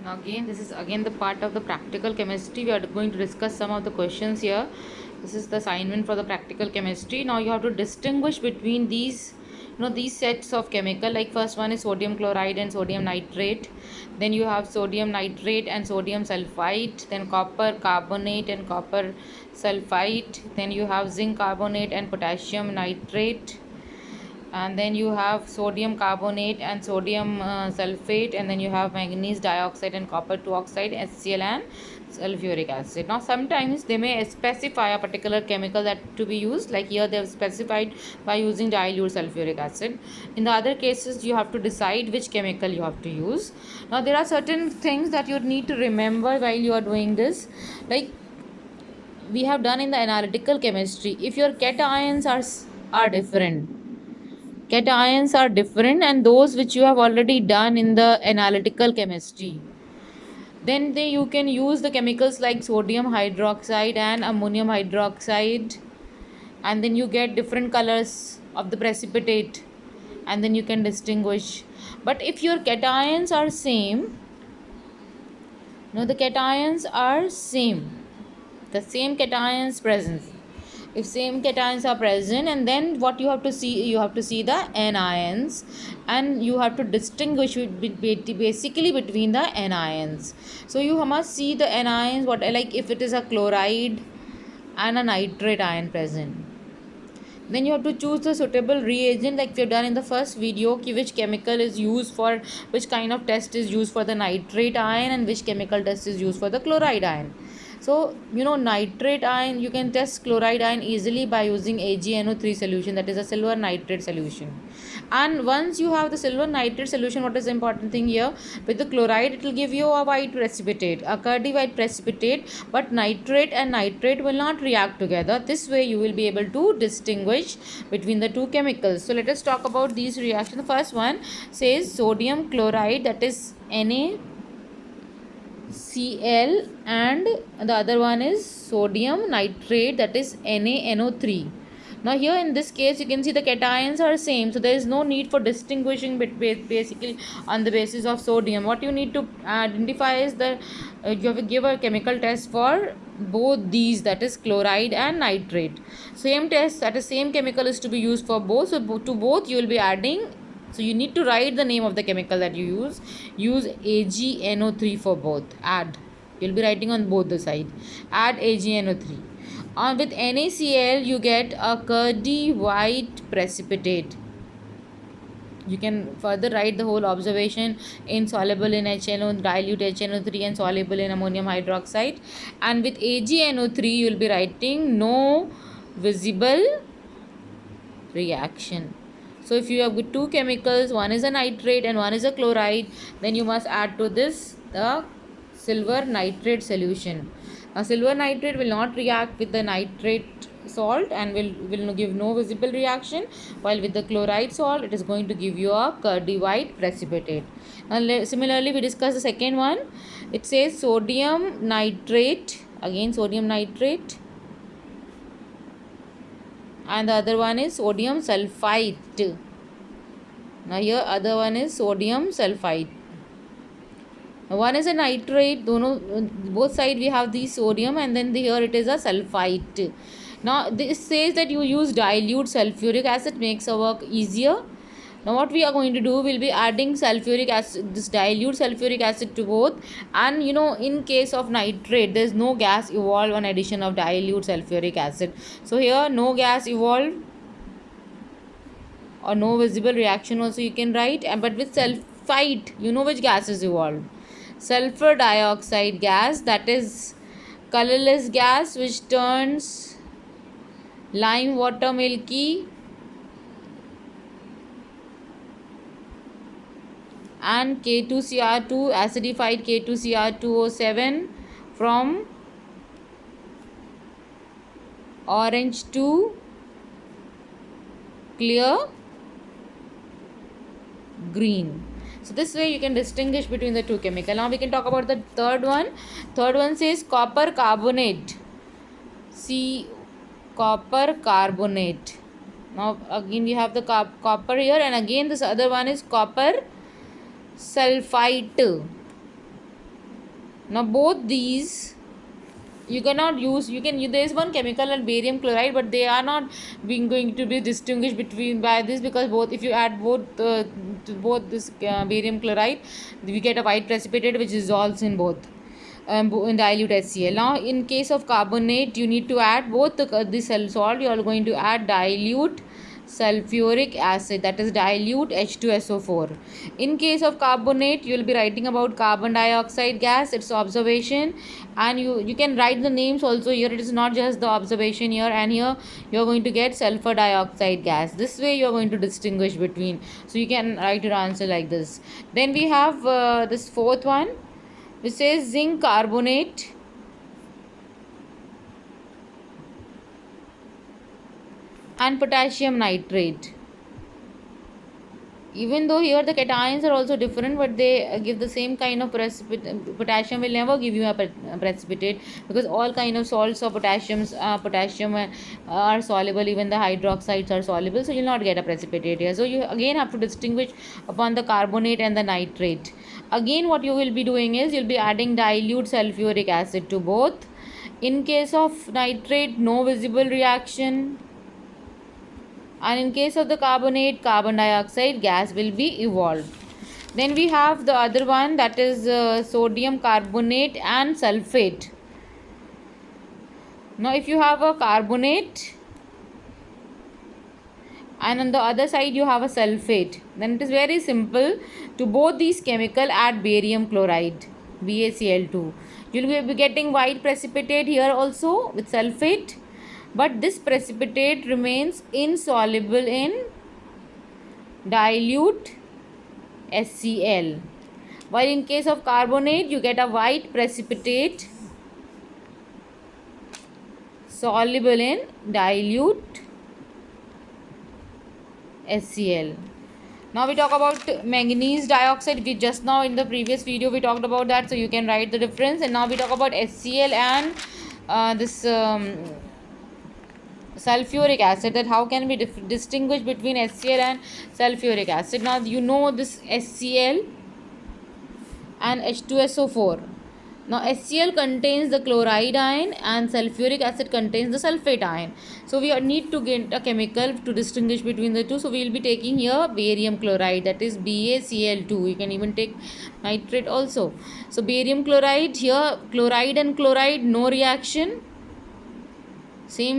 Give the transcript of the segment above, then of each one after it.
Now again, this is again the part of the practical chemistry. We are going to discuss some of the questions here. This is the assignment for the practical chemistry. Now you have to distinguish between these, these sets of chemical. Like first one is sodium chloride and sodium nitrate. Then you have sodium nitrate and sodium sulfite. Then copper carbonate and copper sulfite. Then you have zinc carbonate and potassium nitrate, and then you have sodium carbonate and sodium sulfate, and then you have manganese dioxide and copper 2 oxide, HCl, and sulfuric acid. Now sometimes they may specify a particular chemical that to be used, like here they have specified by using dilute sulfuric acid. In the other cases you have to decide which chemical you have to use. Now there are certain things that you need to remember while you are doing this, like we have done in the analytical chemistry. If your cations are different, cations are different, and those which you have already done in the analytical chemistry, then you can use the chemicals like sodium hydroxide and ammonium hydroxide, and then you get different colors of the precipitate, and then you can distinguish. But if your cations are same, the cations are same, the same cations present. If same cations are present, and then what you have to see, you have to see the anions, and you have to distinguish basically between the anions. So you must see the anions, what, like if it is a chloride and a nitrate ion present, then you have to choose the suitable reagent, like we have done in the first video, which chemical is used for which kind of test is used for the nitrate ion, and which chemical test is used for the chloride ion. So nitrate ion, you can test chloride ion easily by using AgNO3 solution, that is a silver nitrate solution. And once you have the silver nitrate solution, what is the important thing here, with the chloride it will give you a white precipitate, a curdy white precipitate, but nitrate and nitrate will not react together. This way you will be able to distinguish between the two chemicals. So let us talk about these reactions. The first one says sodium chloride, that is NaCl, and the other one is sodium nitrate, that is NaNO3. Now here in this case you can see the cations are same, so there is no need for distinguishing basically on the basis of sodium. What you need to identify is the you have to give a chemical test for both these, that is chloride and nitrate. Same test, that is same chemical is to be used for both. So to both you will be adding, so you need to write the name of the chemical that you use AgNO3 for both. Add, you'll be writing on both the side, add AgNO3. With NaCl you get a curdy white precipitate. You can further write the whole observation: insoluble in HNO, dilute HNO3, and soluble in ammonium hydroxide. And with AgNO3 you will be writing no visible reaction. So if you have two chemicals, one is a nitrate and one is a chloride, then you must add to this the silver nitrate solution. Now silver nitrate will not react with the nitrate salt and will give no visible reaction, while with the chloride salt it is going to give you a curdy white precipitate. Now similarly we discuss the second one. It says sodium nitrate, again sodium nitrate, and the other one is sodium sulfite. Now here other one is sodium sulfite. Now one is a nitrate, both side we have the sodium, and then here it is a sulfite. Now this says that you use dilute sulfuric acid, makes our work easier. Now what we are going to do, we'll be adding sulfuric acid, this dilute sulfuric acid to both. And in case of nitrate there is no gas evolved on addition of dilute sulfuric acid, so here no gas evolved or no visible reaction also you can write. But with sulfite, which gas is evolved, sulfur dioxide gas, that is colorless gas which turns lime water milky, and K2Cr2, acidified K2Cr2O7 from orange to clear green. So this way you can distinguish between the two chemicals. Now we can talk about the third one. Third one says copper carbonate, copper carbonate. Now again we have the copper here, and again this other one is copper sulfite. Now both these you cannot use, there is one chemical and barium chloride, but they are not being going to be distinguished between by this, because both, if you add both to both this barium chloride, we get a white precipitate which dissolves in both in dilute HCl. Now in case of carbonate, you need to add both this salt, you are going to add dilute sulfuric acid, that is dilute H2SO4. In case of carbonate, you will be writing about carbon dioxide gas, its observation, and you can write the names also here. It is not just the observation here, and here you are going to get sulfur dioxide gas. This way you are going to distinguish between, so you can write your answer like this. Then we have this fourth one, which says zinc carbonate and potassium nitrate. Even though here the cations are also different, but they give the same kind of precipitate. Potassium will never give you a precipitate, because all kind of salts of potassium are soluble, even the hydroxides are soluble, so you will not get a precipitate here. So you again have to distinguish upon the carbonate and the nitrate. Again what you will be doing is, you will be adding dilute sulfuric acid to both. In case of nitrate, no visible reaction, and in case of the carbonate, carbon dioxide gas will be evolved. Then we have the other one, that is sodium carbonate and sulfate. Now if you have a carbonate and on the other side you have a sulfate, then it is very simple. To both these chemical, add barium chloride, BaCl2. You will be getting white precipitate here also with sulfate, but this precipitate remains insoluble in dilute HCl. While in case of carbonate, you get a white precipitate soluble in dilute HCl. Now we talk about manganese dioxide. We just now in the previous video we talked about that, so you can write the difference. And now we talk about HCl and this sulfuric acid, that how can we distinguish between HCl and sulfuric acid. Now you know this HCl and H2SO4. Now HCl contains the chloride ion and sulfuric acid contains the sulfate ion. So we need to get a chemical to distinguish between the two. So we will be taking here barium chloride, that is BaCl2. You can even take nitrate also. So barium chloride, here chloride and chloride, no reaction. Same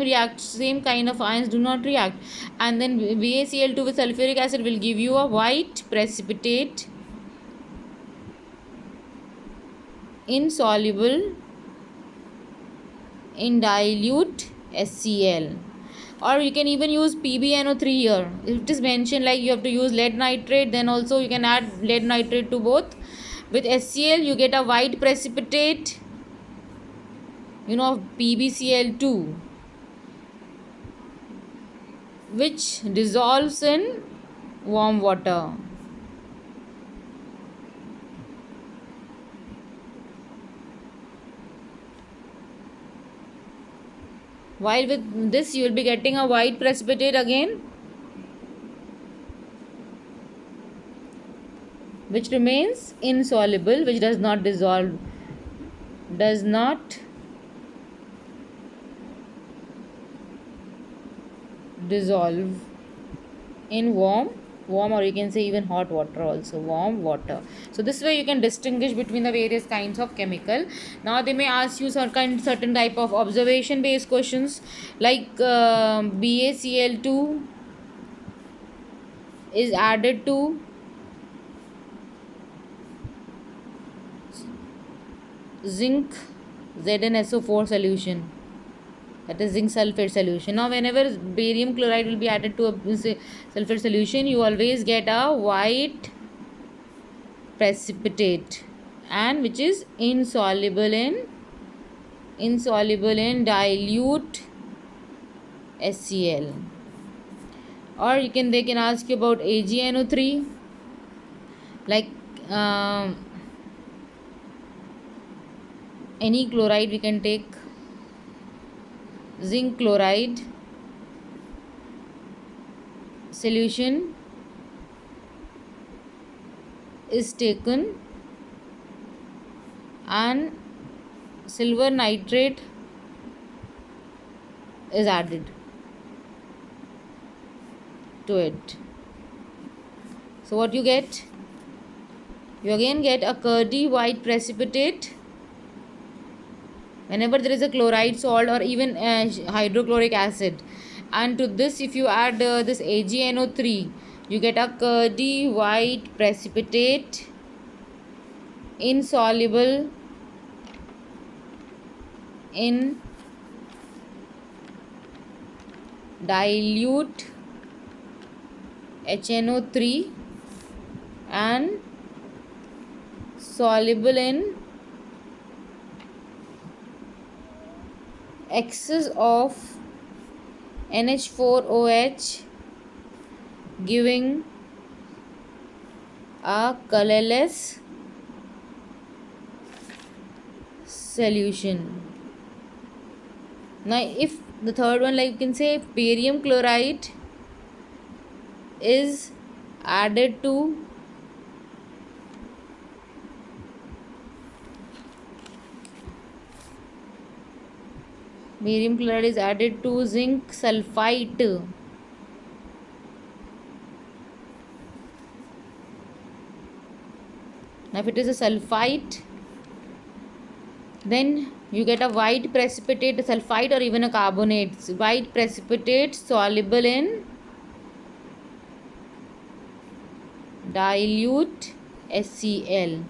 kind of ions do not react, and then BaCl2 with sulfuric acid will give you a white precipitate insoluble in dilute HCl. Or you can even use PbNO3 here. If it is mentioned like you have to use lead nitrate, then also you can add lead nitrate to both. With HCl you get a white precipitate, PbCl2, which dissolves in warm water. While with this you will be getting a white precipitate again, which remains insoluble, which does not dissolve, in warm, or you can say even hot water also, warm water. So this way you can distinguish between the various kinds of chemical. Now they may ask you certain type of observation based questions, like BaCl2 is added to zinc ZnSO4 solution, that is zinc sulfate solution. Now whenever barium chloride will be added to a sulfate solution, you always get a white precipitate, and which is insoluble in dilute HCl. Or they can ask you about AgNO3, like any chloride we can take. Zinc chloride solution is taken and silver nitrate is added to it. So what you get? You again get a curdy white precipitate. Whenever there is a chloride salt or even hydrochloric acid, and to this if you add this AgNO3, you get a curdy white precipitate insoluble in dilute HNO3 and soluble in excess of NH4OH, giving a colorless solution. Now if the third one, like you can say barium chloride is added to zinc sulfite. Now if it is a sulfite, then you get a white precipitate, a sulfite or even a carbonate, white precipitate soluble in dilute HCl.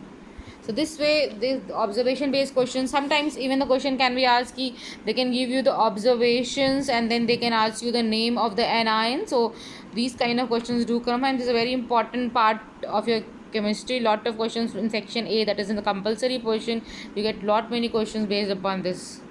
So this way, this observation based questions, sometimes even the question can be asked, they can give you the observations and then they can ask you the name of the anion. So these kind of questions do come, and this is a very important part of your chemistry. Lot of questions in section A, that is in the compulsory portion. You get many questions based upon this.